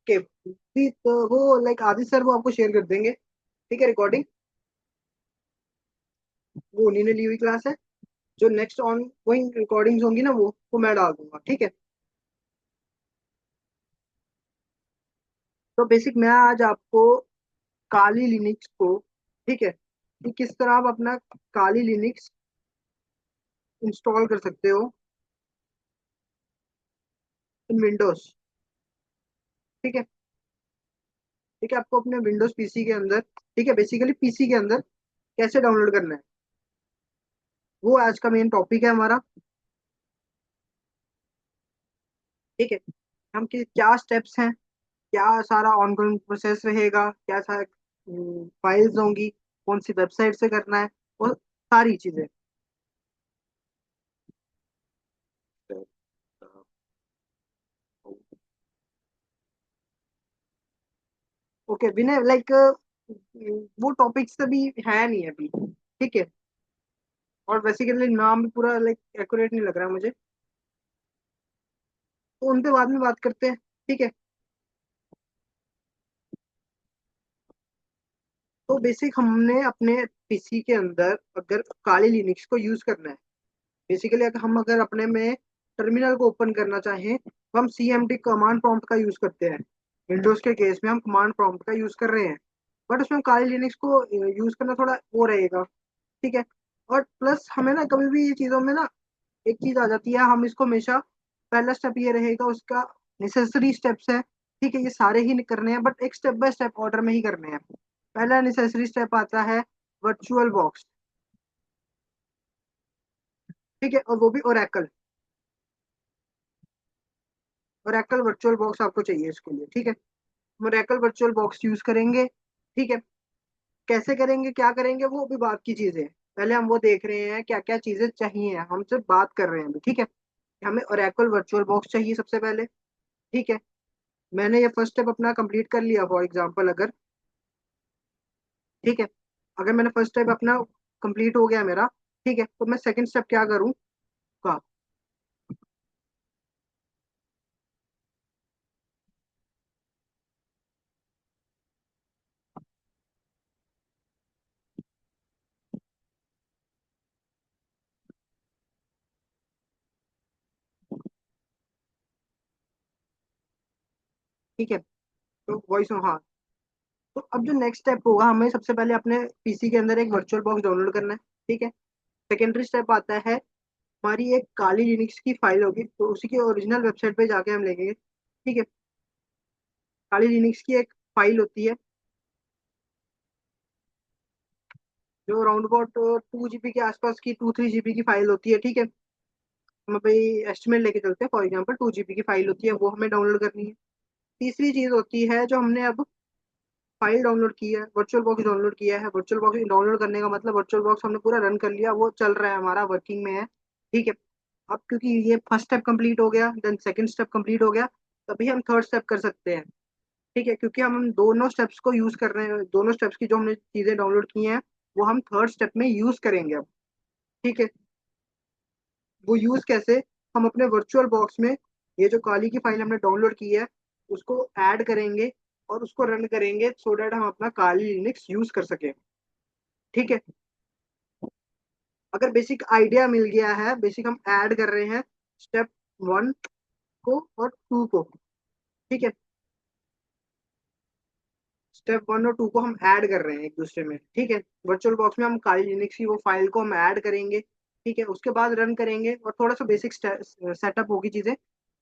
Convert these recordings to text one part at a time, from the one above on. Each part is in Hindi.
ओके, तो वो लाइक आदित्य सर वो आपको शेयर कर देंगे, ठीक है, रिकॉर्डिंग। वो उन्हीं ने ली हुई क्लास है। जो नेक्स्ट ऑन गोइंग रिकॉर्डिंग्स होंगी ना वो मैं डाल दूंगा, ठीक है। तो बेसिक मैं आज आपको काली लिनक्स को, ठीक है, कि किस तरह आप अपना काली लिनक्स इंस्टॉल कर सकते हो इन विंडोज, ठीक है। ठीक है, आपको अपने विंडोज पीसी के अंदर, ठीक है, बेसिकली पीसी के अंदर कैसे डाउनलोड करना है, वो आज का मेन टॉपिक है हमारा, ठीक है। हम क्या स्टेप्स हैं, क्या सारा ऑनगोइंग प्रोसेस रहेगा, क्या सारा फाइल्स होंगी, कौन सी वेबसाइट से करना है, वो सारी चीजें। ओके विनय, लाइक वो टॉपिक्स अभी है नहीं अभी, ठीक है। और बेसिकली नाम भी पूरा लाइक एक्यूरेट नहीं लग रहा है मुझे, तो उन पे बाद में बात करते हैं, ठीक है। तो बेसिक हमने अपने पीसी के अंदर अगर काली लिनक्स को यूज करना है, बेसिकली अगर हम अपने में टर्मिनल को ओपन करना चाहें तो हम CMD कमांड प्रॉम्प्ट का यूज करते हैं। विंडोज के केस में हम कमांड प्रॉम्प्ट का यूज कर रहे हैं, बट उसमें काली लिनक्स को यूज करना थोड़ा वो रहेगा, ठीक है। और प्लस हमें ना कभी भी ये चीजों में ना एक चीज आ जाती है, हम इसको हमेशा पहला स्टेप ये रहेगा उसका, नेसेसरी स्टेप्स है, ठीक है, ये सारे ही करने हैं बट एक स्टेप बाय स्टेप ऑर्डर में ही करने हैं। पहला नेसेसरी स्टेप आता है वर्चुअल बॉक्स, ठीक है, और वो भी ओरेकल। ओरेकल वर्चुअल बॉक्स आपको चाहिए इसके लिए, ठीक है। हम ओरेकल वर्चुअल बॉक्स यूज करेंगे, ठीक है। कैसे करेंगे, क्या करेंगे, वो भी बात की चीजें है। पहले हम वो देख रहे हैं क्या क्या चीजें चाहिए, हम सिर्फ बात कर रहे हैं अभी, ठीक है। हमें ओरेकल वर्चुअल बॉक्स चाहिए सबसे पहले, ठीक है। मैंने ये फर्स्ट स्टेप अपना कंप्लीट कर लिया फॉर एग्जांपल अगर, ठीक है। अगर मैंने फर्स्ट स्टेप अपना कंप्लीट हो गया मेरा, ठीक है, तो मैं सेकंड स्टेप क्या करूँगा। ठीक है, तो वॉइस, हाँ। तो अब जो नेक्स्ट स्टेप होगा, हमें सबसे पहले अपने पीसी के अंदर एक वर्चुअल बॉक्स डाउनलोड करना है, ठीक है। सेकेंडरी स्टेप आता है, हमारी एक काली लिनक्स की फाइल होगी, तो उसी की ओरिजिनल वेबसाइट पे जाके हम लेंगे, ठीक है। काली लिनक्स की एक फाइल होती है जो अराउंड अबाउट 2 GB के आसपास की, 2-3 GB की फाइल होती है, ठीक है। हम भाई एस्टिमेट लेके चलते हैं, फॉर एग्जांपल 2 GB की फाइल होती है, वो हमें डाउनलोड करनी है। तीसरी चीज होती है, जो हमने अब फाइल डाउनलोड की है, वर्चुअल बॉक्स डाउनलोड किया है, वर्चुअल बॉक्स डाउनलोड करने का मतलब वर्चुअल बॉक्स हमने पूरा रन कर लिया, वो चल रहा है हमारा, वर्किंग में है, ठीक है। अब क्योंकि ये फर्स्ट स्टेप कंप्लीट हो गया, देन सेकंड स्टेप कंप्लीट हो गया, तभी हम थर्ड स्टेप कर सकते हैं, ठीक है। क्योंकि हम दोनों स्टेप्स को यूज कर रहे हैं, दोनों स्टेप्स की जो हमने चीजें डाउनलोड की हैं वो हम थर्ड स्टेप में यूज करेंगे अब, ठीक है। वो यूज कैसे, हम अपने वर्चुअल बॉक्स में ये जो काली की फाइल हमने डाउनलोड की है उसको ऐड करेंगे और उसको रन करेंगे, सो डैट हम अपना काली लिनक्स यूज कर सके, ठीक है। अगर बेसिक आइडिया मिल गया है, बेसिक हम ऐड कर रहे हैं स्टेप 1 को और 2 को, ठीक है। स्टेप 1 और 2 को हम ऐड कर रहे हैं एक दूसरे में, ठीक है। वर्चुअल बॉक्स में हम काली लिनक्स की वो फाइल को हम ऐड करेंगे, ठीक है, उसके बाद रन करेंगे और थोड़ा सा बेसिक सेटअप होगी चीजें,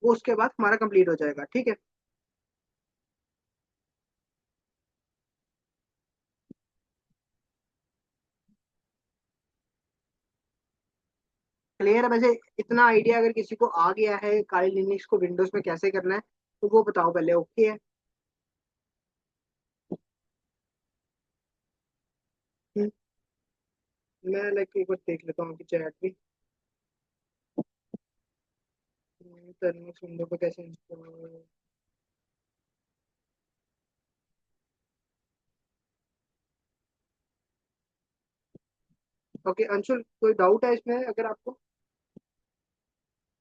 वो उसके बाद हमारा कंप्लीट हो जाएगा, ठीक है। क्लियर है वैसे, इतना आइडिया अगर किसी को आ गया है काली लिनक्स को विंडोज में कैसे करना है, तो वो बताओ पहले, ओके है। हम्म, मैं लाइक एक बार देख लेता हूँ कि चैट भी, टर्मिनल विंडो को कैसे install-। ओके अंशुल, कोई डाउट है इसमें अगर आपको,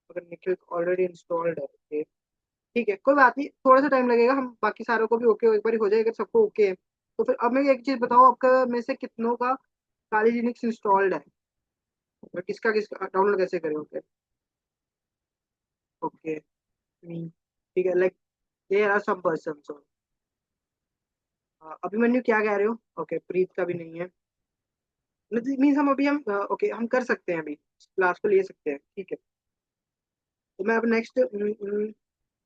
अगर निखिल ऑलरेडी इंस्टॉल्ड है, ओके, ठीक है, कोई बात नहीं, थोड़ा सा टाइम लगेगा, हम बाकी सारों को भी ओके एक बार हो जाएगा, सबको ओके है तो फिर अब मैं एक चीज बताओ, आपका में से कितनों का काली लिनक्स इंस्टॉल्ड है, और किसका किसका डाउनलोड कैसे करें? ओके, ठीक है, like there are some person. Abhimanyu क्या कह रहे हो? ओके, प्रीत का भी नहीं है, मीन्स हम अभी हम ओके हम कर सकते हैं, अभी क्लास को ले सकते हैं, ठीक है। तो मैं अब नेक्स्ट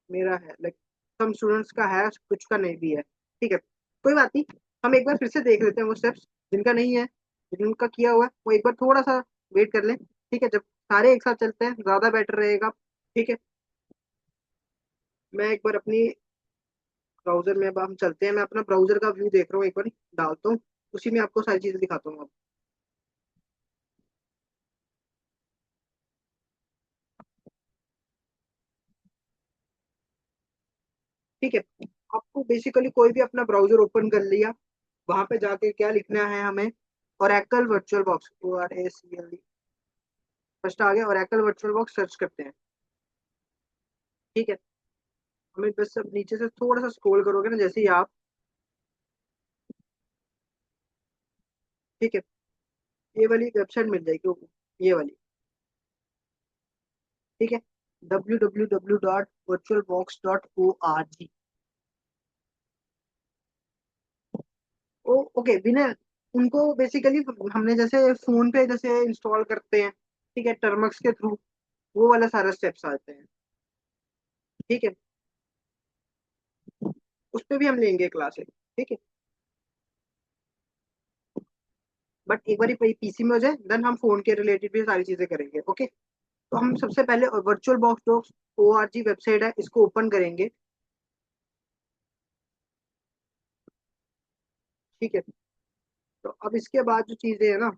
मेरा है लाइक सम स्टूडेंट्स का है, कुछ का नहीं भी है, ठीक है, कोई बात नहीं। हम एक बार फिर से देख लेते हैं वो स्टेप्स जिनका नहीं है, जिनका किया हुआ है वो एक बार थोड़ा सा वेट कर लें, ठीक है, जब सारे एक साथ चलते हैं ज्यादा बेटर रहेगा, ठीक है। मैं एक बार अपनी ब्राउजर में, अब हम चलते हैं, मैं अपना ब्राउजर का व्यू देख रहा हूँ, एक बार डालता हूँ, उसी में आपको सारी चीजें दिखाता हूँ अब। ठीक है, आपको बेसिकली कोई भी अपना ब्राउजर ओपन कर लिया, वहां पे जाके क्या लिखना है हमें, Oracle virtual box, ORACL, first आ गया, ओरेकल वर्चुअल बॉक्स सर्च करते हैं, ठीक है। हमें बस अब नीचे से थोड़ा सा स्क्रॉल करोगे ना, जैसे ही आप, ठीक है, ये वाली वेबसाइट मिल जाएगी, ये वाली, ठीक है, www.virtualbox.org। ओ ओके, बिना उनको बेसिकली हमने जैसे फोन पे जैसे इंस्टॉल करते हैं, ठीक है, टर्मक्स के थ्रू, वो वाला सारा स्टेप्स आते हैं, ठीक है, उस पे भी हम लेंगे क्लासेस, ठीक है। बट एक बार पीसी में हो जाए, देन हम फोन के रिलेटेड भी सारी चीजें करेंगे, ओके। तो हम सबसे पहले virtual box docs ORG website है, इसको ओपन करेंगे, ठीक है। तो अब इसके बाद जो चीजें है ना,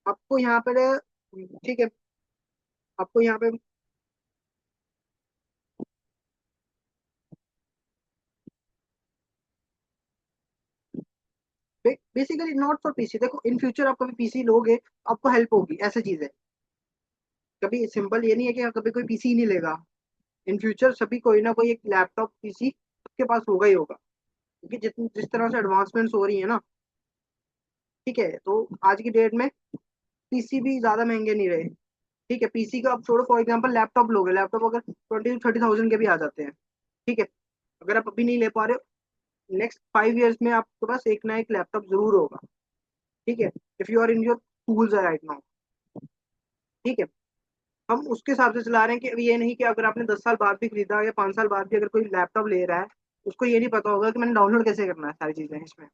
आपको यहाँ पर, ठीक है, आपको यहाँ पे बेसिकली नॉट फॉर पीसी, देखो इन फ्यूचर आप कभी पीसी लोगे, आपको हेल्प होगी, ऐसी चीज है, कभी सिंपल ये नहीं है कि कभी कोई पीसी ही नहीं लेगा, इन फ्यूचर सभी कोई ना कोई एक लैपटॉप पीसी सबके पास होगा ही होगा, क्योंकि जिस तरह से एडवांसमेंट्स हो रही है ना, ठीक है, तो आज की डेट में पीसी भी ज्यादा महंगे नहीं रहे, ठीक है, पीसी का आप छोड़ो, फॉर एग्जांपल लैपटॉप लोगे, लैपटॉप अगर 20 to 30 थाउजेंड के भी आ जाते हैं, ठीक है, अगर आप अभी नहीं ले पा रहे हो, नेक्स्ट 5 ईयर्स में आपके पास एक ना एक लैपटॉप जरूर होगा, ठीक है, if you are in your tools right now, ठीक है। हम उसके हिसाब से चला रहे हैं कि अभी ये नहीं कि अगर आपने 10 साल बाद भी खरीदा या 5 साल बाद भी अगर कोई लैपटॉप ले रहा है, उसको ये नहीं पता होगा कि मैंने डाउनलोड कैसे करना है सारी चीजें इसमें,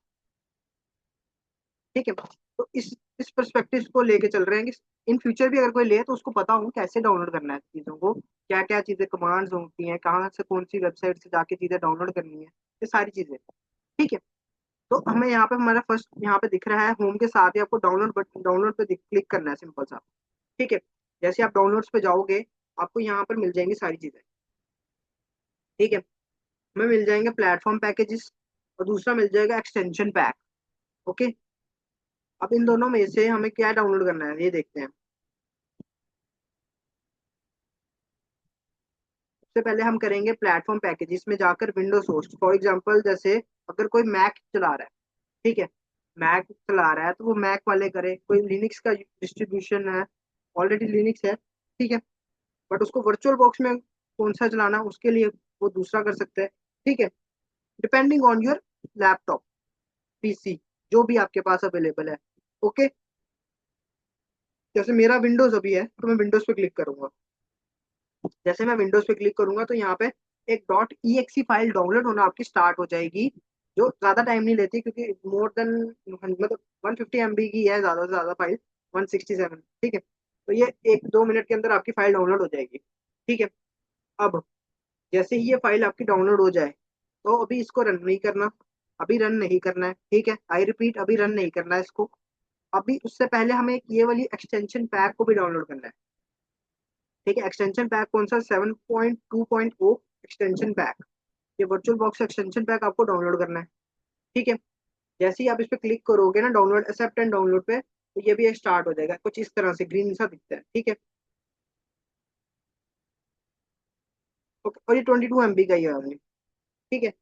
ठीक है। तो इस पर्सपेक्टिव को लेके चल रहे हैं कि इन फ्यूचर भी अगर कोई ले तो उसको पता हो कैसे डाउनलोड करना है चीज़ों को, क्या क्या चीज़ें कमांड्स होती हैं, कहाँ से कौन सी वेबसाइट से जाके चीज़ें डाउनलोड करनी है, ये सारी चीज़ें, ठीक है। तो हमें यहाँ पे हमारा फर्स्ट यहाँ पे दिख रहा है होम के साथ ही आपको डाउनलोड बटन, डाउनलोड पे क्लिक करना है, सिंपल सा, ठीक है। जैसे आप डाउनलोड्स पे जाओगे, आपको यहाँ पर मिल जाएंगी सारी चीज़ें, ठीक है, हमें मिल जाएंगे प्लेटफॉर्म पैकेजेस, और दूसरा मिल जाएगा एक्सटेंशन पैक, ओके। अब इन दोनों में से हमें क्या डाउनलोड करना है ये देखते हैं। सबसे पहले हम करेंगे प्लेटफॉर्म पैकेज, इसमें जाकर विंडोज होस्ट, फॉर एग्जांपल जैसे अगर कोई मैक चला रहा है, ठीक है, मैक चला रहा है तो वो मैक वाले करे, कोई लिनक्स का डिस्ट्रीब्यूशन है, ऑलरेडी लिनक्स है, ठीक है, बट उसको वर्चुअल बॉक्स में कौन सा चलाना है, उसके लिए वो दूसरा कर सकते हैं, ठीक है, depending on your laptop, PC, जो भी आपके पास अवेलेबल है, ओके। जैसे मेरा विंडोज अभी है तो मैं विंडोज पे क्लिक करूंगा, जैसे मैं विंडोज पे क्लिक करूंगा तो यहाँ पे एक .exe फाइल डाउनलोड होना आपकी स्टार्ट हो जाएगी, जो ज्यादा टाइम नहीं लेती, क्योंकि मोर देन मतलब 150 MB की है ज्यादा से ज्यादा फाइल, 167, ठीक है। तो ये 1-2 मिनट के अंदर आपकी फाइल डाउनलोड हो जाएगी, ठीक है। अब जैसे ही ये फाइल आपकी डाउनलोड हो जाए, तो अभी इसको रन नहीं करना, अभी रन नहीं करना है, ठीक है, आई रिपीट, अभी रन नहीं करना है इसको, अभी उससे पहले हमें एक ये वाली एक्सटेंशन पैक को भी डाउनलोड करना है, ठीक है। एक्सटेंशन पैक कौन सा? 7.2.0 एक्सटेंशन पैक, ये वर्चुअल बॉक्स एक्सटेंशन पैक आपको डाउनलोड करना है, ठीक है। जैसे ही आप इस पे क्लिक करोगे ना, डाउनलोड एक्सेप्ट एंड डाउनलोड पे, तो ये भी स्टार्ट हो जाएगा, कुछ इस तरह से ग्रीन सा दिखता है, ठीक है। ओके, और ये 22 MB का ही है only। ठीक है,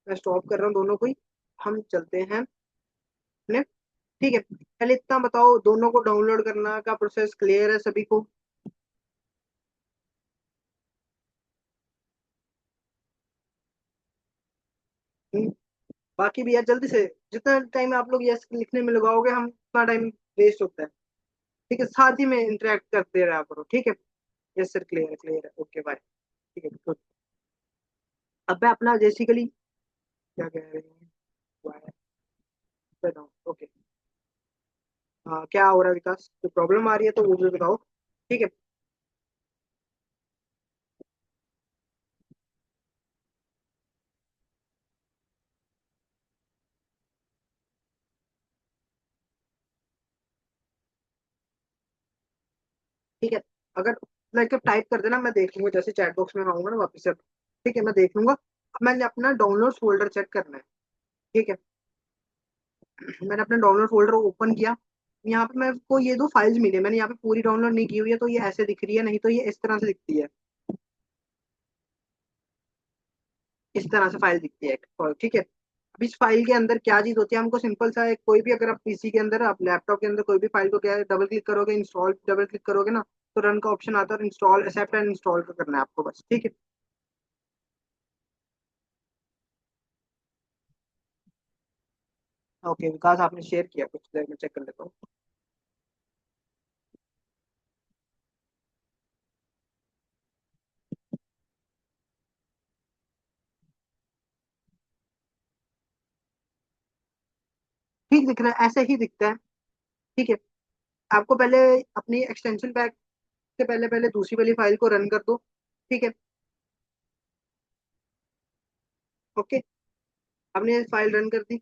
मैं स्टॉप कर रहा हूँ दोनों को ही। हम चलते हैं अपने। ठीक है, पहले इतना बताओ, दोनों को डाउनलोड करना का प्रोसेस क्लियर है सभी को? हम्म, बाकी भी यार जल्दी से, जितना टाइम आप लोग यस लिखने में लगाओगे हम उतना टाइम वेस्ट होता है। ठीक है, साथ ही में इंटरेक्ट करते रहा करो, ठीक है। यस सर, क्लियर है, क्लियर है, ओके बाय। ठीक है, good। अब मैं अपना बेसिकली क्या कह रहे हैं, बताओ ओके। हाँ, क्या हो रहा है विकास, कोई प्रॉब्लम आ रही है तो वो भी बताओ। ठीक है। ठीक है, अगर लाइक टाइप कर देना, मैं देख लूंगा, जैसे चैट बॉक्स में आऊंगा ना वापस से। ठीक है, मैं देख लूंगा। अब मैंने अपना डाउनलोड फोल्डर चेक करना है। ठीक है, मैंने अपना डाउनलोड फोल्डर ओपन किया। यहाँ पे मेरे को ये दो फाइल्स मिली है, मैंने यहाँ पे पूरी डाउनलोड नहीं की हुई है, तो ये ऐसे दिख रही है, नहीं तो ये इस तरह से दिखती है। इस तरह से फाइल दिखती है एक, ठीक है। अब इस फाइल के अंदर क्या चीज होती है, हमको सिंपल सा एक, कोई भी अगर आप पीसी के अंदर, आप लैपटॉप के अंदर कोई भी फाइल को क्या है, डबल क्लिक करोगे, इंस्टॉल डबल क्लिक करोगे ना, तो रन का ऑप्शन आता है, और इंस्टॉल एक्सेप्ट एंड इंस्टॉल का करना है आपको बस। ठीक है। ओके विकास, आपने शेयर किया कुछ देर में चेक कर लेता हूँ। ठीक दिख रहा है, ऐसे ही दिखता है। ठीक है, आपको पहले अपनी एक्सटेंशन पैक से पहले पहले दूसरी वाली फाइल को रन कर दो। ठीक है। ओके, आपने फाइल रन कर दी।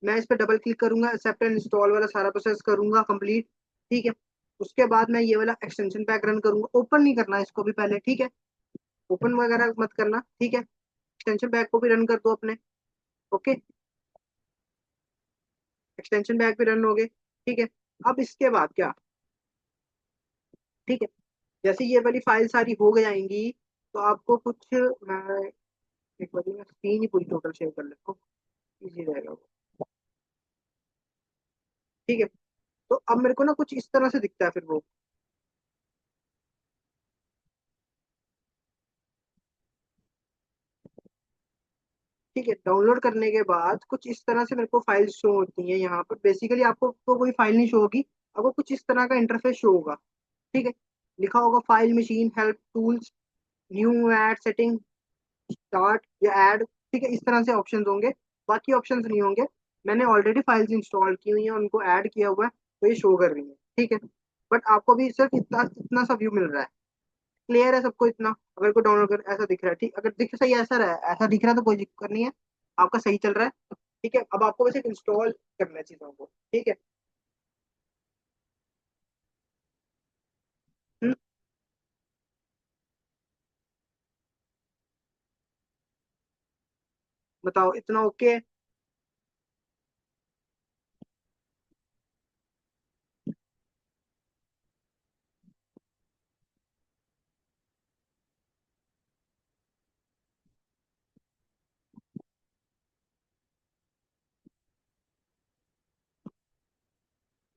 मैं इस पर डबल क्लिक करूंगा, एक्सेप्ट एंड इंस्टॉल वाला सारा प्रोसेस करूंगा कंप्लीट। ठीक है, उसके बाद मैं ये वाला एक्सटेंशन पैक रन करूंगा। ओपन नहीं करना इसको भी पहले, ठीक है। ओपन वगैरह मत करना, ठीक है। एक्सटेंशन पैक को भी रन कर दो अपने। ओके, एक्सटेंशन पैक भी रन हो गए। ठीक है, अब इसके बाद क्या? ठीक है, जैसे ये वाली फाइल सारी हो गई आएंगी, तो आपको कुछ, मैं एक बार मैं स्क्रीन ही पूरी टोटल शेयर कर लेता हूँ, इजी रहेगा वो। ठीक है, तो अब मेरे को ना कुछ इस तरह से दिखता है फिर वो। ठीक है, डाउनलोड करने के बाद कुछ इस तरह से मेरे को फाइल शो होती है यहाँ पर। बेसिकली आपको तो कोई फाइल नहीं शो होगी, आपको कुछ इस तरह का इंटरफेस शो होगा। ठीक है, लिखा होगा file machine help tools, new add setting, start या ऐड। ठीक है, इस तरह से ऑप्शंस होंगे, बाकी ऑप्शंस नहीं होंगे। मैंने ऑलरेडी फाइल्स इंस्टॉल की हुई हैं, उनको ऐड किया हुआ है, तो ये शो कर रही है। ठीक है, बट आपको भी सिर्फ इतना इतना सा व्यू मिल रहा है। क्लियर है सबको इतना? अगर कोई डाउनलोड कर ऐसा दिख रहा है, ठीक, अगर दिख सही ऐसा रहा, ऐसा दिख रहा है तो कोई दिक्कत नहीं है, आपका सही चल रहा है। ठीक है, अब आपको बस एक इंस्टॉल करना है चीजों को। ठीक है। हम्म, बताओ इतना ओके है?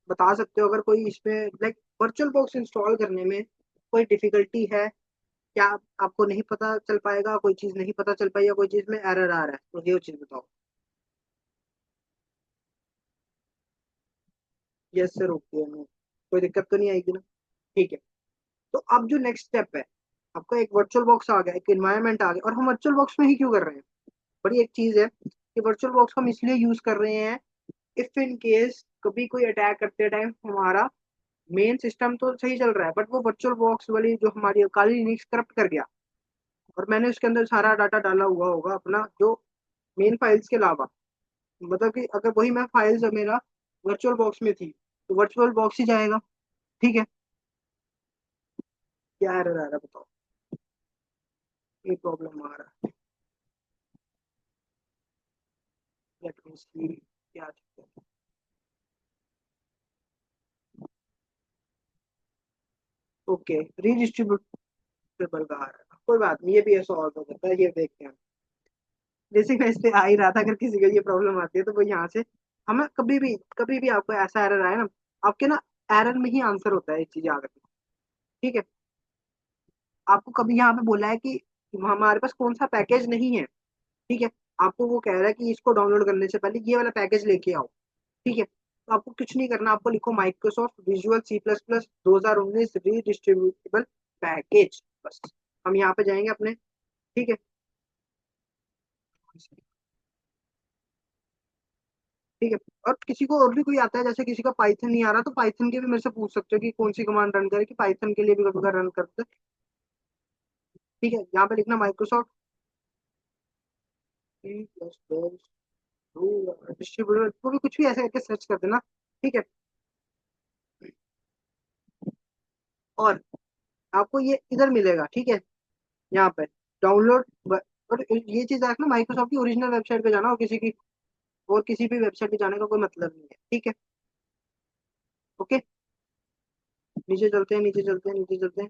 बता सकते हो अगर कोई इसमें लाइक वर्चुअल बॉक्स इंस्टॉल करने में कोई डिफिकल्टी है क्या? आपको नहीं पता चल पाएगा, कोई चीज नहीं पता चल पाई, या कोई चीज में एरर आ रहा है, तो ये चीज बताओ। यस सर, ओके है, कोई दिक्कत तो नहीं आएगी ना? ठीक है, तो अब जो नेक्स्ट स्टेप है, आपका एक वर्चुअल बॉक्स आ गया, एक एनवायरनमेंट आ गया, और हम वर्चुअल बॉक्स में ही क्यों कर रहे हैं? बड़ी एक चीज है कि वर्चुअल बॉक्स हम इसलिए यूज कर रहे हैं, इफ इन केस कभी कोई अटैक करते टाइम हमारा मेन सिस्टम तो सही चल रहा है, बट वो वर्चुअल बॉक्स वाली जो हमारी काली लिनक्स करप्ट कर गया, और मैंने उसके अंदर सारा डाटा डाला हुआ होगा अपना, जो मेन फाइल्स के अलावा, मतलब कि अगर वही मैं फाइल्स मेरा वर्चुअल बॉक्स में थी, तो वर्चुअल बॉक्स ही जाएगा। ठीक है, क्या एरर आ रहा है बताओ? ये प्रॉब्लम आ रहा है, लेट मी सी क्या चीज़ है। ओके, रीडिस्ट्रीब्यूटेबल का आ रहा है। कोई बात नहीं, ये भी सॉल्व हो सकता है, ये देखते हैं। बेसिक मैं इस पे आ ही रहा था, अगर किसी को ये प्रॉब्लम आती है तो वो यहाँ से, हमें कभी भी आपको ऐसा एरर आए ना, आपके ना एरर में ही आंसर होता है ये चीज याद रखना। ठीक है, आपको कभी यहाँ पे बोला है कि हमारे पास कौन सा पैकेज नहीं है, ठीक है, आपको वो कह रहा है कि इसको डाउनलोड करने से पहले ये वाला पैकेज लेके आओ। ठीक है, तो आपको कुछ नहीं करना, आपको लिखो माइक्रोसॉफ्ट विजुअल C++ 2019 रीडिस्ट्रीब्यूटेबल पैकेज, बस। हम यहाँ पे जाएंगे अपने। ठीक है, ठीक है। और किसी को और भी कोई आता है, जैसे किसी का पाइथन नहीं आ रहा, तो पाइथन के भी मेरे से पूछ सकते हो कि कौन सी कमांड रन करे, कि पाइथन के लिए भी कभी रन करते हैं। ठीक है, यहाँ पे लिखना माइक्रोसॉफ्ट डिस्ट्रीब्यूटर, को भी कुछ भी ऐसे करके सर्च कर देना। ठीक है, और आपको ये इधर मिलेगा। ठीक है, यहाँ पे डाउनलोड, और ये चीज रखना, माइक्रोसॉफ्ट की ओरिजिनल वेबसाइट पे जाना, और किसी की और किसी भी वेबसाइट पे जाने का कोई मतलब नहीं है। ठीक है, ओके। नीचे चलते हैं, नीचे चलते हैं, नीचे चलते हैं।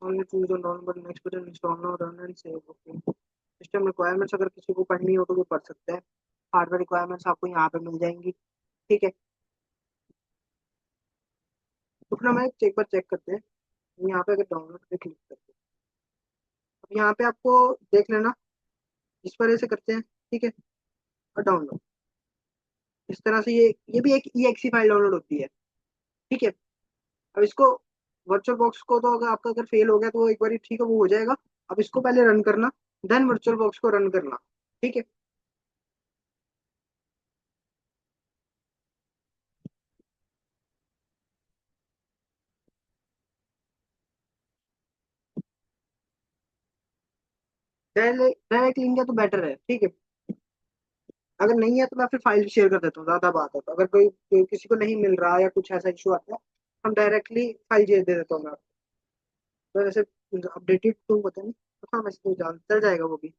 only choose on download next button install now run and save, okay. System requirements अगर किसी को पढ़नी हो तो वो पढ़ सकता है। हार्डवेयर रिक्वायरमेंट्स आपको यहाँ पे मिल जाएंगी। ठीक है, तो फिर हम एक बार चेक करते हैं। यहाँ पे अगर डाउनलोड पे क्लिक करते हैं, अब यहाँ पे आपको देख लेना, इस पर ऐसे करते हैं। ठीक है, और डाउनलोड, इस तरह से ये भी एक EXE फाइल डाउनलोड होती है। ठीक है, अब इसको, वर्चुअल बॉक्स को तो अगर आपका अगर फेल हो गया तो वो एक बार ठीक है, वो हो जाएगा। अब इसको पहले रन करना, देन वर्चुअल बॉक्स को रन करना। ठीक है, डायरेक्ट लिंक है तो बेटर है। ठीक है, अगर नहीं है तो मैं फिर फाइल शेयर कर देता हूँ, ज्यादा बात है तो। अगर किसी को नहीं मिल रहा या कुछ ऐसा इशू आता है, हम डायरेक्टली फाइल दे देता हूँ मैं आपको। तो वैसे अपडेटेड तो पता नहीं, तो हाँ वैसे तो जान चल जाएगा वो भी।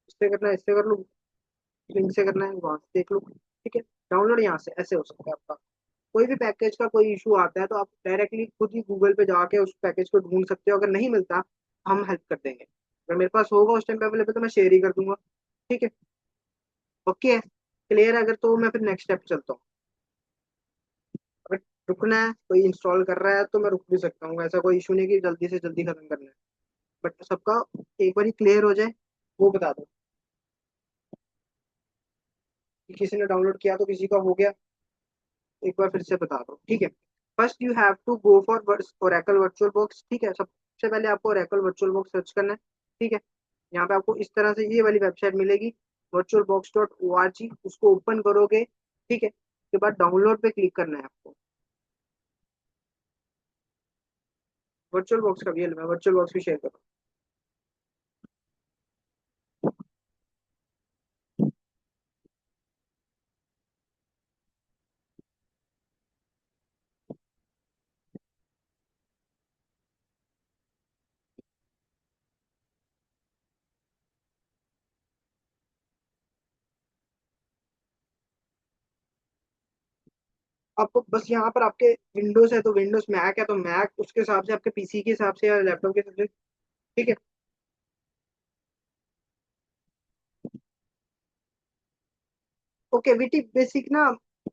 इससे करना है, इससे कर लो, लिंक से करना है वहां से देख लो। ठीक है, डाउनलोड यहाँ से ऐसे हो सकता है आपका। कोई भी पैकेज का कोई इशू आता है तो आप डायरेक्टली खुद ही गूगल पे जाके उस पैकेज को ढूंढ सकते हो, अगर नहीं मिलता हम हेल्प कर देंगे। अगर मेरे पास होगा उस टाइम पे अवेलेबल तो मैं शेयर ही कर दूंगा। ठीक है, ओके है, क्लियर है? अगर तो मैं फिर नेक्स्ट स्टेप चलता हूँ। अगर रुकना है, कोई इंस्टॉल कर रहा है तो मैं रुक भी सकता हूँ, ऐसा कोई इशू नहीं कि जल्दी से जल्दी खत्म करना है। बट सबका एक बार ही क्लियर हो जाए, वो बता दो कि किसी ने डाउनलोड किया तो किसी का हो गया, एक बार फिर से बता दो। ठीक है, first you have to go for Oracle virtual box. ठीक है, सबसे पहले आपको ओरेकल वर्चुअल बॉक्स सर्च करना है। ठीक है, यहाँ पे आपको इस तरह से ये वाली वेबसाइट मिलेगी, virtualbox.org, उसको ओपन करोगे। ठीक है, उसके बाद डाउनलोड पे क्लिक करना है आपको। वर्चुअल बॉक्स का भी है, मैं वर्चुअल बॉक्स भी शेयर करूँ। आपको बस यहाँ पर आपके विंडोज है तो विंडोज, मैक है तो मैक, उसके हिसाब से आपके PC के हिसाब से या लैपटॉप के हिसाब से। ठीक है, ओके वीटी बेसिक ना,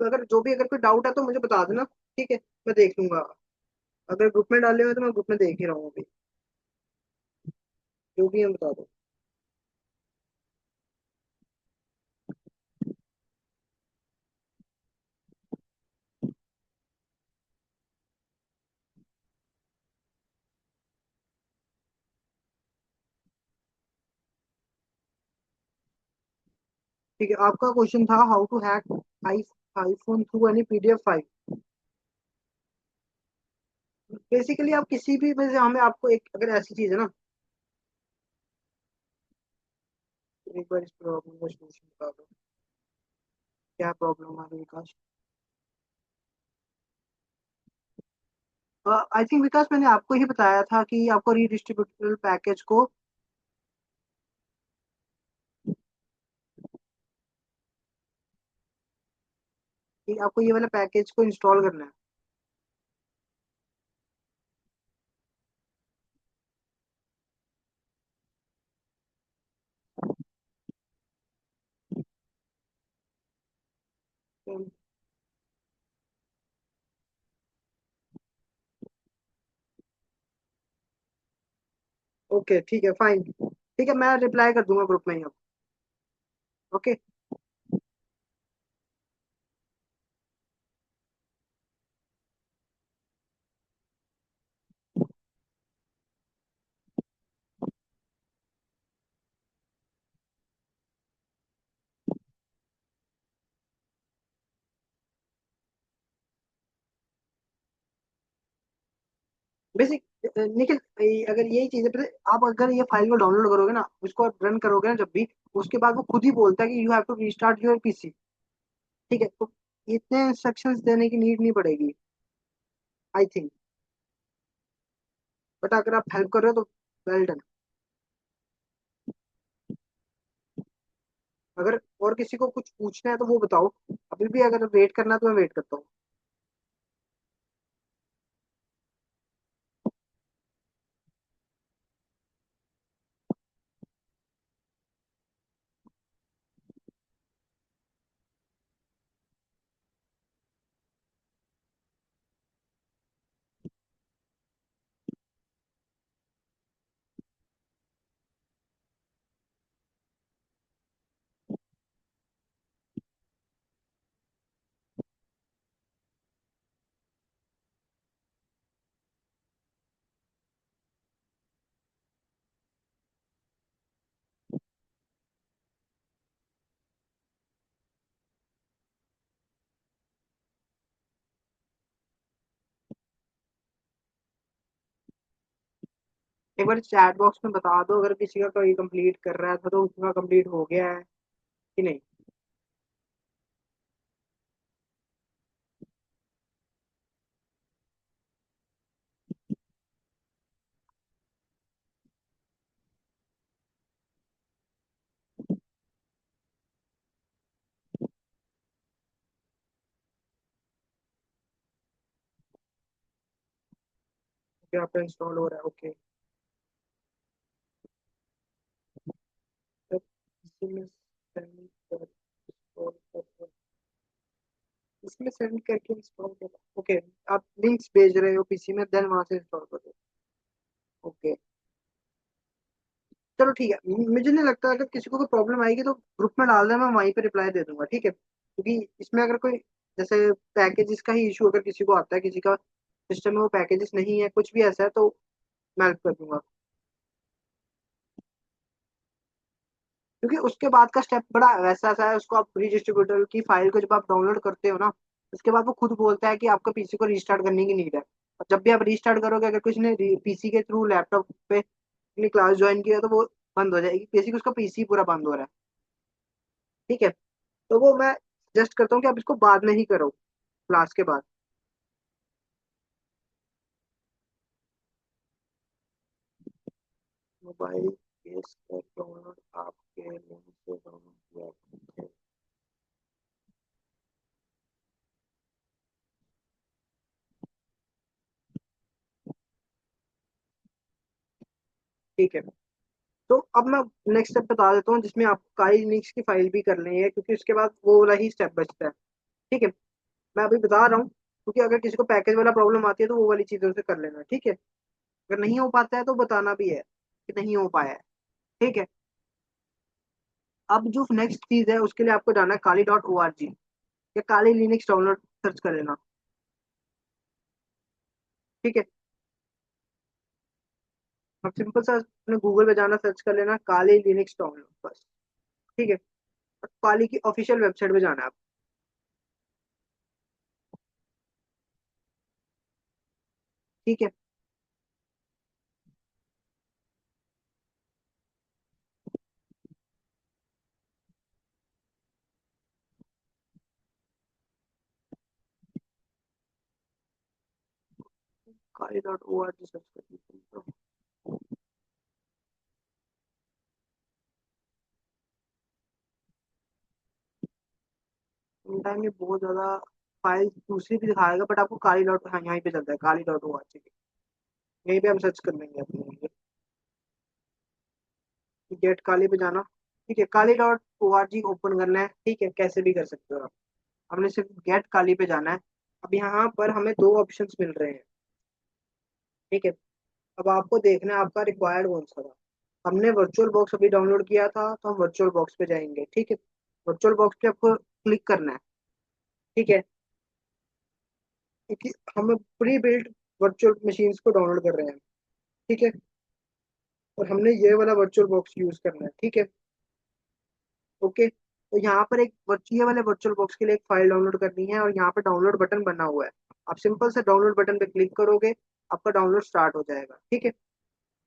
अगर जो भी अगर कोई डाउट है तो मुझे बता देना। ठीक है, मैं देख लूंगा। अगर ग्रुप में डाले हुए तो मैं ग्रुप में देख ही रहा हूँ अभी, जो भी है बता दो। ठीक है, आपका क्वेश्चन था how to hack I iPhone through any PDF file. Basically आप किसी भी में से, हमें आपको एक अगर ऐसी चीज है ना, एक बार इस प्रॉब्लम का सोल्यूशन बता दो, क्या प्रॉब्लम आ रही है विकास? आई थिंक विकास मैंने आपको ही बताया था कि आपको रीडिस्ट्रीब्यूटेबल पैकेज को, कि आपको ये वाला पैकेज को इंस्टॉल करना है। ओके ठीक है, फाइन, ठीक है, मैं रिप्लाई कर दूंगा ग्रुप में ही अब। ओके। बेसिक निखिल, अगर यही चीज है, आप अगर ये फाइल को डाउनलोड करोगे ना, उसको रन करोगे ना जब भी, उसके बाद वो खुद ही बोलता है कि you have to restart your PC. ठीक है, तो इतने इंस्ट्रक्शंस देने की नीड नहीं पड़ेगी, आई थिंक। बट अगर आप हेल्प कर रहे हो तो वेल डन। अगर और किसी को कुछ पूछना है तो वो बताओ, अभी भी अगर वेट करना है तो मैं वेट करता हूँ। एक बार चैट बॉक्स में बता दो, अगर किसी का कोई कंप्लीट कर रहा था तो उसका कंप्लीट हो गया है कि नहीं। क्या आपका इंस्टॉल हो रहा है? ओके। इसमें send कर- install इसमें सेंड करके इंस्टॉल कर। ओके, आप लिंक्स भेज रहे हो पीसी में, देन वहां से इंस्टॉल कर दो। ओके, चलो ठीक है। मुझे नहीं लगता, अगर किसी को कोई प्रॉब्लम आएगी तो ग्रुप में डाल देना, मैं वहीं पे रिप्लाई दे दूंगा, ठीक है? क्योंकि इसमें अगर कोई, जैसे पैकेजेस का ही इशू अगर किसी को आता है, किसी का सिस्टम में वो पैकेजेस नहीं है, कुछ भी ऐसा है, तो मैं हेल्प कर दूंगा। क्योंकि उसके बाद का स्टेप बड़ा वैसा सा है, उसको आप डिस्ट्रीब्यूटर की फाइल को जब आप डाउनलोड करते हो ना, उसके बाद वो खुद बोलता है कि आपको पीसी को रीस्टार्ट करने की नीड है। और जब भी आप रीस्टार्ट करोगे, अगर किसी ने पीसी के थ्रू लैपटॉप पे अपनी क्लास ज्वाइन किया तो वो बंद हो जाएगी, बेसिक उसका पीसी पूरा बंद हो रहा है। ठीक है, तो वो मैं सजेस्ट करता हूँ कि आप इसको बाद में ही करो, क्लास के बाद। मोबाइल केस का डाउनलोड आपके लिंक से डाउनलोड किया है। ठीक है, तो अब मैं नेक्स्ट स्टेप बता देता हूँ, जिसमें आपको काई लिनक्स की फाइल भी करनी है, क्योंकि उसके बाद वो वाला ही स्टेप बचता है। ठीक है, मैं अभी बता रहा हूँ, क्योंकि अगर किसी को पैकेज वाला प्रॉब्लम आती है तो वो वाली चीजों से कर लेना, ठीक है? अगर नहीं हो पाता है तो बताना भी है कि नहीं हो पाया है। ठीक है, अब जो नेक्स्ट चीज है उसके लिए आपको जाना है kali.org, या काली लिनक्स डाउनलोड सर्च कर लेना। ठीक है, अब सिंपल सा अपने गूगल पे जाना, सर्च कर लेना काली लिनक्स डाउनलोड, बस। ठीक है, और काली की ऑफिशियल वेबसाइट पे जाना है आप। ठीक है, kali.org सर्च कर लीजिए तो टाइम में बहुत ज्यादा फाइल दूसरी भी दिखाएगा, बट आपको काली डॉट, हाँ यहाँ पे चलता है kali.org, यहीं पे हम सर्च कर लेंगे अपने लिए। गेट काली पे जाना, ठीक है, kali.org ओपन करना है, ठीक है, कैसे भी कर सकते हो आप। हमने सिर्फ गेट काली पे जाना है। अब यहाँ पर हमें दो ऑप्शंस मिल रहे हैं, ठीक है। अब आपको देखना है आपका रिक्वायर्ड कौन सा था। हमने वर्चुअल बॉक्स अभी डाउनलोड किया था, तो हम वर्चुअल बॉक्स पे जाएंगे, ठीक है। वर्चुअल बॉक्स पे आपको क्लिक करना है, ठीक है, क्योंकि हम प्री बिल्ट वर्चुअल मशीन्स को डाउनलोड कर रहे हैं, ठीक है। और हमने ये वाला वर्चुअल बॉक्स यूज करना है, ठीक है। ओके, तो यहाँ पर एक ये वाले वर्चुअल बॉक्स के लिए एक फाइल डाउनलोड करनी है, और यहाँ पर डाउनलोड बटन बना हुआ है। आप सिंपल से डाउनलोड बटन पे क्लिक करोगे, आपका डाउनलोड स्टार्ट हो जाएगा, ठीक है,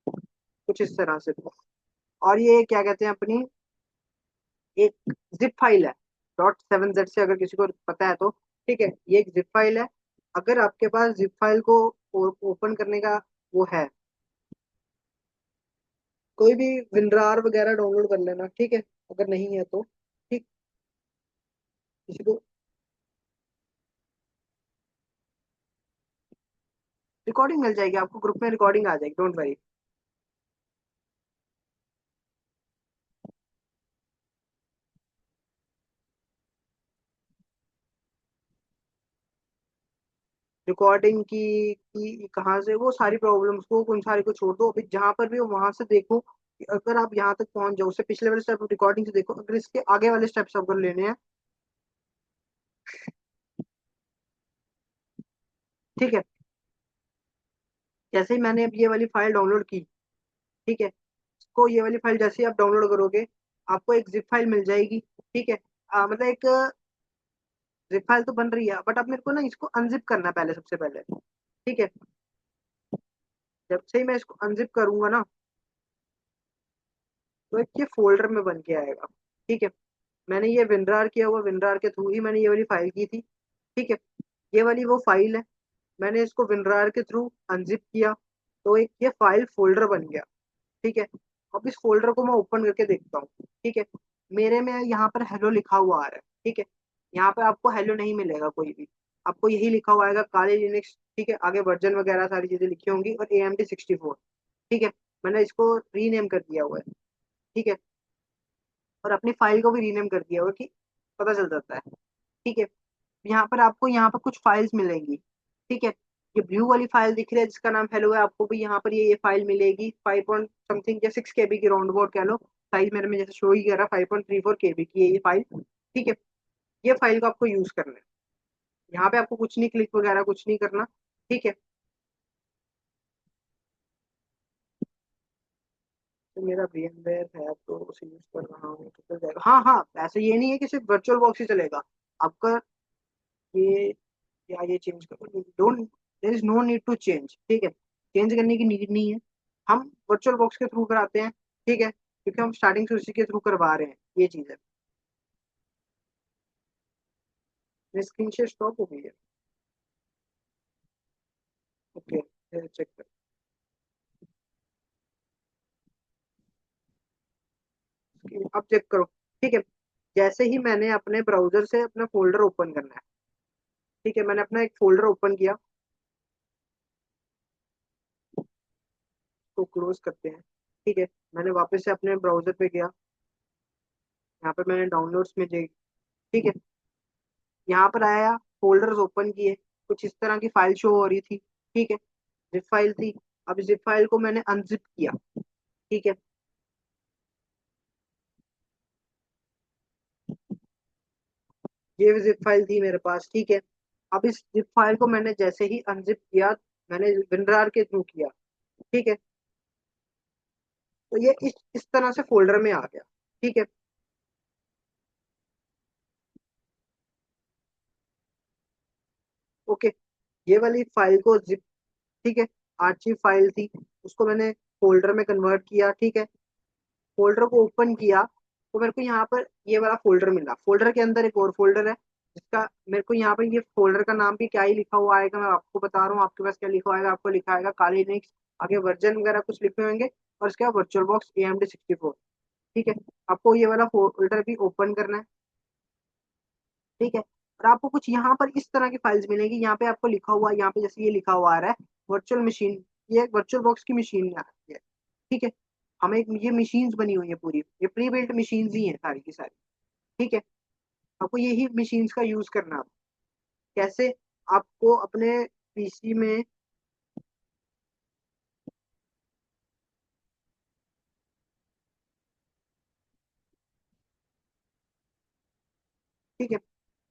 कुछ इस तरह से। और ये क्या कहते हैं अपनी एक जिप फाइल है, .7z से, अगर किसी को पता है तो, ठीक है, ये एक जिप फाइल है। अगर आपके पास जिप फाइल को ओपन करने का वो है, कोई भी विनरार वगैरह डाउनलोड कर लेना, ठीक है, अगर नहीं है तो, ठीक, किसी को रिकॉर्डिंग मिल जाएगी, आपको ग्रुप में रिकॉर्डिंग आ जाएगी, डोंट वरी। रिकॉर्डिंग की कहाँ से, वो सारी प्रॉब्लम्स को उन सारी को छोड़ दो, अभी जहां पर भी हो वहां से देखो कि अगर आप यहाँ तक पहुंच जाओ, उससे पिछले वाले स्टेप रिकॉर्डिंग से देखो, अगर इसके आगे वाले स्टेप्स आपको लेने हैं, ठीक है। जैसे ही मैंने अब ये वाली फाइल डाउनलोड की, ठीक है, इसको ये वाली फाइल जैसे ही आप डाउनलोड करोगे, आपको एक जिप फाइल मिल जाएगी, ठीक है। मतलब एक जिप फाइल तो बन रही है, बट अब मेरे को ना इसको अनजिप करना है पहले, सबसे पहले, ठीक है। जब से ही मैं इसको अनजिप करूंगा ना, तो एक ये फोल्डर में बन के आएगा, ठीक है। मैंने ये विनरार किया हुआ, विनरार के थ्रू ही मैंने ये वाली फाइल की थी, ठीक है। ये वाली वो फाइल है, मैंने इसको विनरार के थ्रू अनजिप किया, तो एक ये फाइल फोल्डर बन गया, ठीक है। अब इस फोल्डर को मैं ओपन करके देखता हूँ, ठीक है। मेरे में यहाँ पर हेलो लिखा हुआ आ रहा है, ठीक है। यहाँ पे आपको हेलो नहीं मिलेगा कोई भी, आपको यही लिखा हुआ आएगा काली लिनक्स, ठीक है, आगे वर्जन वगैरह सारी चीजें लिखी होंगी, और AMD 64, ठीक है। मैंने इसको रीनेम कर दिया हुआ है, ठीक है, और अपनी फाइल को भी रीनेम कर दिया हुआ है कि पता चल जाता है, ठीक है। यहाँ पर आपको यहाँ पर कुछ फाइल्स मिलेंगी, ठीक है। ये ब्लू वाली फाइल दिख रही है जिसका नाम हेलो है, आपको भी यहाँ पर ये फाइल मिलेगी 5 पॉइंट समथिंग या 6 KB की, राउंड अबाउट कह लो। साइज मेरे में जैसे शो ही कर रहा है, 5.34 KB की है ये फाइल, ठीक है। ये फाइल को आपको यूज करना है, यहाँ पे आपको कुछ नहीं, क्लिक वगैरह कुछ नहीं करना, ठीक है। तो मेरा VMware है तो उसे यूज कर रहा हूँ, तो चल जाएगा। हाँ हाँ, ऐसे ये नहीं है कि सिर्फ वर्चुअल बॉक्स ही चलेगा आपका, ये या ये चेंज करो, don't, there is no need to change, ठीक है, चेंज करने की नीड नहीं है। हम वर्चुअल बॉक्स के थ्रू कराते हैं, ठीक है, क्योंकि हम स्टार्टिंग से उसी के थ्रू करवा रहे हैं, ये चीज है। मेरी स्क्रीन शेयर स्टॉप हो गई है, ओके, चेक कर, अब चेक करो, ठीक है। जैसे ही मैंने अपने ब्राउजर से अपना फोल्डर ओपन करना है, ठीक है, मैंने अपना एक फोल्डर ओपन किया, तो क्लोज करते हैं, ठीक है। मैंने वापस से अपने ब्राउजर पे गया, यहाँ पर मैंने डाउनलोड्स में देखी, ठीक है, यहाँ पर आया, फोल्डर्स ओपन किए, कुछ इस तरह की फाइल शो हो रही थी, ठीक है, जिप फाइल थी। अब जिप फाइल को मैंने अनजिप किया, ठीक है, ये जिप फाइल थी मेरे पास, ठीक है। अब इस जिप फाइल को मैंने जैसे ही अनजिप किया, मैंने विनरार के थ्रू किया, ठीक है, तो ये इस तरह से फोल्डर में आ गया, ठीक है। ओके, ये वाली फाइल को जिप, ठीक है, आर्चिव फाइल थी, उसको मैंने फोल्डर में कन्वर्ट किया, ठीक है। फोल्डर को ओपन किया, तो मेरे को यहाँ पर ये वाला फोल्डर मिला, फोल्डर के अंदर एक और फोल्डर है, जिसका मेरे को यहाँ पे ये फोल्डर का नाम भी क्या ही लिखा हुआ आएगा, मैं आपको बता रहा हूँ। आपके पास क्या लिखा हुआ आएगा, आपको लिखा आएगा काली लिनक्स, आगे वर्जन वगैरह कुछ लिखे होंगे, और इसके बाद वर्चुअल बॉक्स AMD 64। ठीक है, आपको ये वाला फोल्डर भी ओपन करना है। ठीक है, और आपको कुछ यहाँ पर इस तरह की फाइल्स मिलेंगी। यहाँ पे आपको लिखा हुआ, यहाँ पे जैसे ये लिखा हुआ आ रहा है वर्चुअल मशीन, ये वर्चुअल बॉक्स की मशीन में आती है। ठीक है, हमें ये मशीन्स बनी हुई है पूरी, ये प्री बिल्ट मशीन्स ही है सारी की सारी। ठीक है, आपको यही मशीन्स का यूज करना है। कैसे? आपको अपने पीसी में, ठीक है,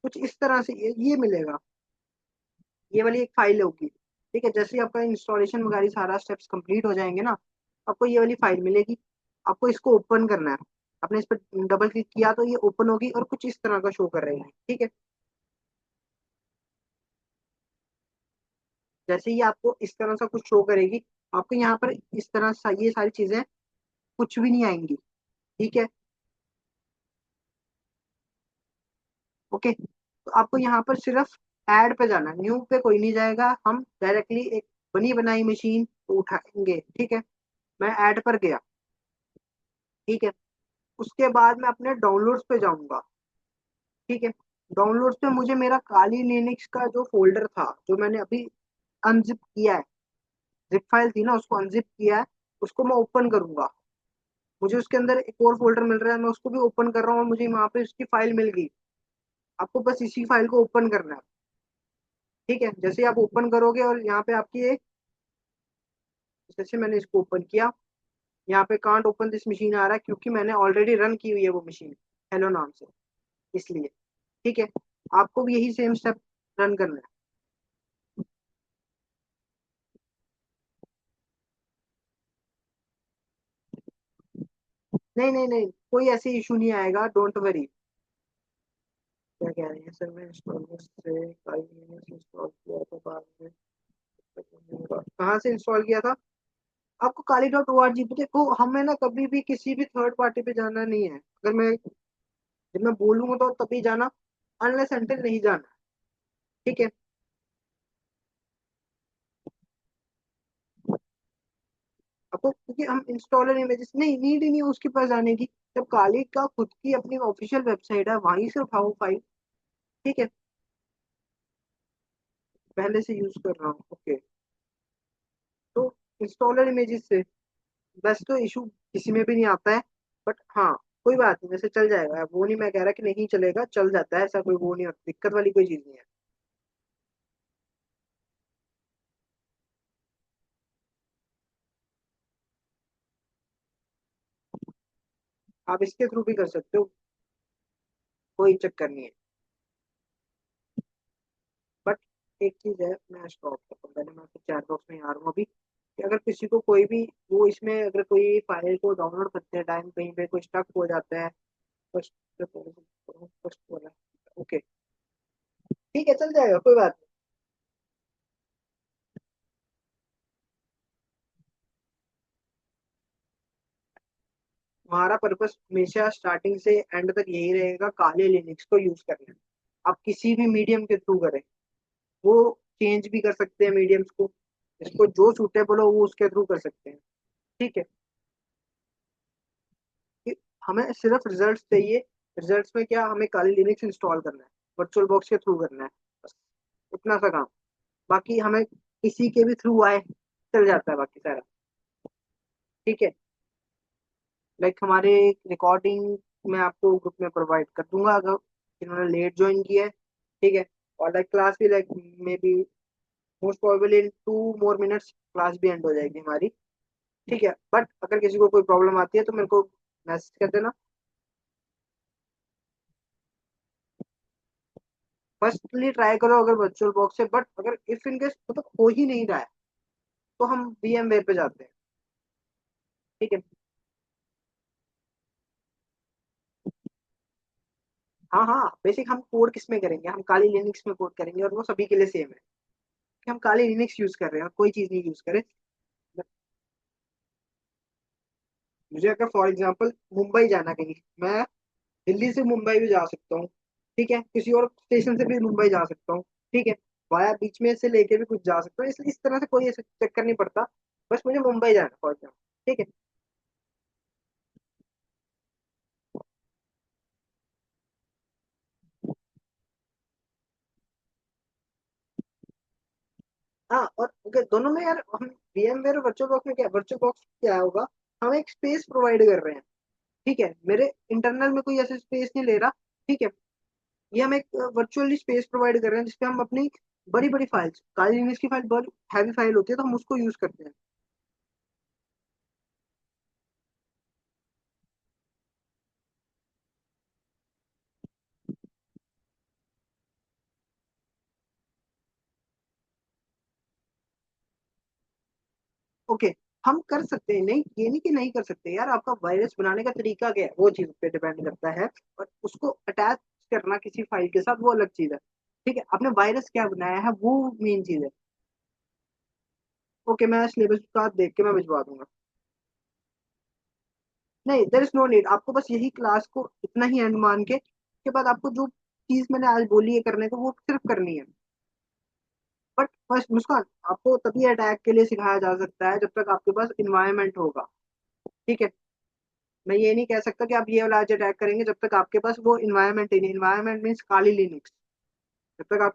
कुछ इस तरह से ये मिलेगा, ये वाली एक फाइल होगी। ठीक है, जैसे ही आपका इंस्टॉलेशन वगैरह सारा स्टेप्स कंप्लीट हो जाएंगे ना, आपको ये वाली फाइल मिलेगी। आपको इसको ओपन करना है। आपने इस पर डबल क्लिक किया तो ये ओपन होगी और कुछ इस तरह का शो कर रही है। ठीक है, जैसे ही आपको इस तरह से कुछ शो करेगी, आपको यहाँ पर इस तरह ये सारी चीजें कुछ भी नहीं आएंगी। ठीक है, ओके, तो आपको यहाँ पर सिर्फ ऐड पे जाना है, न्यू पे कोई नहीं जाएगा। हम डायरेक्टली एक बनी बनाई मशीन उठाएंगे। ठीक है, मैं ऐड पर गया। ठीक है, उसके बाद मैं अपने डाउनलोड्स पे जाऊंगा। ठीक है, डाउनलोड्स पे मुझे मेरा काली लिनक्स का जो फोल्डर था, जो मैंने अभी अनजिप किया है, जिप फाइल थी ना उसको अनजिप किया है, उसको मैं ओपन करूंगा। मुझे उसके अंदर एक और फोल्डर मिल रहा है, मैं उसको भी ओपन कर रहा हूँ और मुझे वहां पे उसकी फाइल मिल गई। आपको बस इसी फाइल को ओपन करना है। ठीक है, जैसे आप ओपन करोगे और यहाँ पे आपकी एक, जैसे मैंने इसको ओपन किया, यहाँ पे कांट ओपन दिस मशीन आ रहा है, क्योंकि मैंने ऑलरेडी रन की हुई है वो मशीन हेलो नाम से, इसलिए। ठीक है, आपको भी यही सेम स्टेप रन करना है। नहीं नहीं नहीं, कोई ऐसे इशू नहीं आएगा, डोंट वरी। क्या कह रहे हैं सर, मैं इंस्टॉलर से इंस्टॉल किया था बाद में, कहाँ से इंस्टॉल किया था? आपको kali.org पे देखो, हमें ना कभी भी किसी भी थर्ड पार्टी पे जाना नहीं है। अगर मैं, जब मैं बोलूंगा तो तभी जाना, अनलेस अनटिल नहीं जाना। ठीक है, आपको क्योंकि हम इंस्टॉलर इमेजेस नहीं, नीड ही नहीं है उसके पास जाने की। जब काली का खुद की अपनी ऑफिशियल वेबसाइट है, वहीं से उठाओ फाइल। ठीक है, पहले से यूज कर रहा हूँ, ओके। तो इंस्टॉलर इमेजेस से बस तो इशू किसी में भी नहीं आता है। बट हाँ, कोई बात नहीं, वैसे चल जाएगा, वो नहीं मैं कह रहा कि नहीं चलेगा, चल जाता है, ऐसा कोई वो नहीं होता, दिक्कत वाली कोई चीज नहीं है। आप इसके थ्रू भी कर सकते हो, कोई चक्कर नहीं है। बट एक चीज है, मैं स्टॉप करता हूँ पहले, मैं चैट बॉक्स में आ रहा हूँ अभी, कि अगर किसी को कोई भी वो इसमें अगर कोई फाइल को डाउनलोड करते हैं टाइम कहीं पे कोई स्टक हो जाता है, फर्स्ट फर्स्ट बोला, ओके, ठीक है, चल जाएगा, कोई बात नहीं। हमारा पर्पस हमेशा स्टार्टिंग से एंड तक यही रहेगा, काले लिनक्स को यूज करना है। आप किसी भी मीडियम के थ्रू करें, वो चेंज भी कर सकते हैं मीडियम्स को, इसको जो सूटेबल हो वो उसके थ्रू कर सकते हैं। ठीक है, कि हमें सिर्फ रिजल्ट चाहिए। रिजल्ट्स में क्या, हमें काली लिनक्स इंस्टॉल करना है, वर्चुअल बॉक्स के थ्रू करना है, बस इतना सा काम। बाकी हमें किसी के भी थ्रू आए, चल जाता है बाकी सारा। ठीक है, लाइक हमारे रिकॉर्डिंग मैं आपको ग्रुप में प्रोवाइड कर दूंगा, अगर इन्होंने लेट ज्वाइन किया है। ठीक है, और लाइक क्लास भी like may be most probably in 2 more minutes class भी एंड हो जाएगी हमारी। ठीक है, बट अगर किसी को कोई प्रॉब्लम आती है तो मेरे को मैसेज कर देना। फर्स्टली ट्राई करो अगर वर्चुअल बॉक्स से, बट अगर इफ इन केस मतलब हो ही नहीं रहा है, तो हम VMware पे जाते हैं। ठीक है, हाँ हाँ, बेसिक हम कोड किस में करेंगे, हम काली लिनक्स में कोड करेंगे, और वो सभी के लिए सेम है कि हम काली लिनक्स यूज कर रहे हैं और कोई चीज नहीं यूज करें। मुझे अगर फॉर एग्जांपल मुंबई जाना कहीं, मैं दिल्ली से मुंबई भी जा सकता हूँ। ठीक है, किसी और स्टेशन से भी मुंबई जा सकता हूँ। ठीक है, वाया बीच में से लेके भी कुछ जा सकता हूँ, इसलिए इस तरह से कोई ऐसा चक्कर नहीं पड़ता। बस मुझे मुंबई जाना फॉर एग्जाम्पल। ठीक है। हाँ, और दोनों में यार हम VMware और वर्चुअल बॉक्स में क्या, वर्चुअल बॉक्स क्या होगा, हम एक स्पेस प्रोवाइड कर रहे हैं। ठीक है, मेरे इंटरनल में कोई ऐसे स्पेस नहीं ले रहा। ठीक है, ये हम एक वर्चुअली स्पेस प्रोवाइड कर रहे हैं जिसपे हम अपनी बड़ी बड़ी फाइल्स, काली लिनक्स की फाइल बहुत हैवी फाइल होती है तो हम उसको यूज करते हैं। ओके, हम कर सकते हैं, नहीं ये नहीं कि नहीं कर सकते यार, आपका वायरस बनाने का तरीका क्या है वो चीज पे डिपेंड करता है। और उसको अटैच करना किसी फाइल के साथ वो अलग चीज है। ठीक है, आपने वायरस क्या बनाया है वो मेन चीज है। ओके, मैं सिलेबस का देख के मैं भिजवा दूंगा। नहीं, देर इज नो नीड, आपको बस यही क्लास को इतना ही एंड मान के उसके बाद आपको जो चीज मैंने आज बोली है करने को वो सिर्फ करनी है। बट बस मुस्कान, आपको तभी अटैक के लिए सिखाया जा सकता है जब तक आपके पास इन्वायरमेंट होगा। ठीक है, मैं ये नहीं कह सकता कि आप ये वाला आज अटैक करेंगे जब तक आपके पास वो इन्वायरमेंट ही नहीं, इन्वायरमेंट मीन्स काली लिनक्स। जब तक